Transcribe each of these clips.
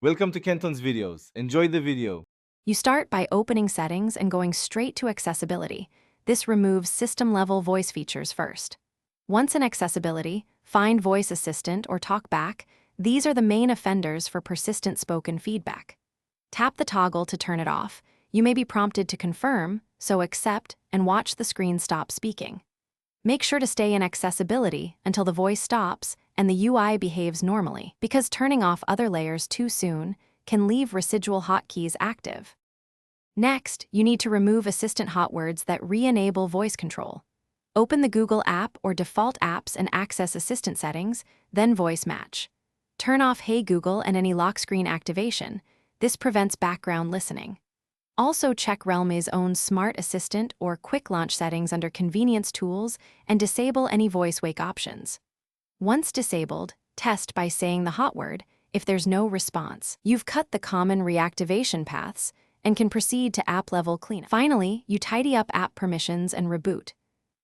Welcome to Kenton's videos. Enjoy the video. You start by opening Settings and going straight to Accessibility. This removes system-level voice features first. Once in Accessibility, find Voice Assistant or Talk Back. These are the main offenders for persistent spoken feedback. Tap the toggle to turn it off. You may be prompted to confirm, so accept and watch the screen stop speaking. Make sure to stay in Accessibility until the voice stops and the UI behaves normally, because turning off other layers too soon can leave residual hotkeys active. Next, you need to remove assistant hot words that re-enable voice control. Open the Google app or default apps and access assistant settings, then voice match. Turn off Hey Google and any lock screen activation. This prevents background listening. Also check Realme's own Smart Assistant or Quick Launch settings under Convenience Tools and disable any voice wake options. Once disabled, test by saying the hot word. If there's no response, you've cut the common reactivation paths and can proceed to app-level cleanup. Finally, you tidy up app permissions and reboot.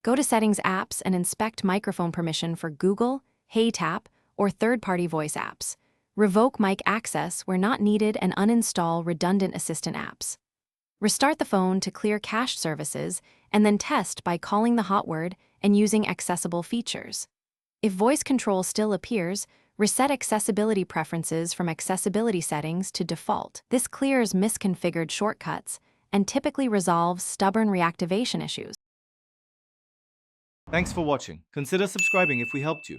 Go to Settings Apps and inspect microphone permission for Google, HeyTap, or third-party voice apps. Revoke mic access where not needed and uninstall redundant assistant apps. Restart the phone to clear cached services, and then test by calling the hot word and using accessible features. If voice control still appears, reset accessibility preferences from accessibility settings to default. This clears misconfigured shortcuts and typically resolves stubborn reactivation issues. Thanks for watching. Consider subscribing if we helped you.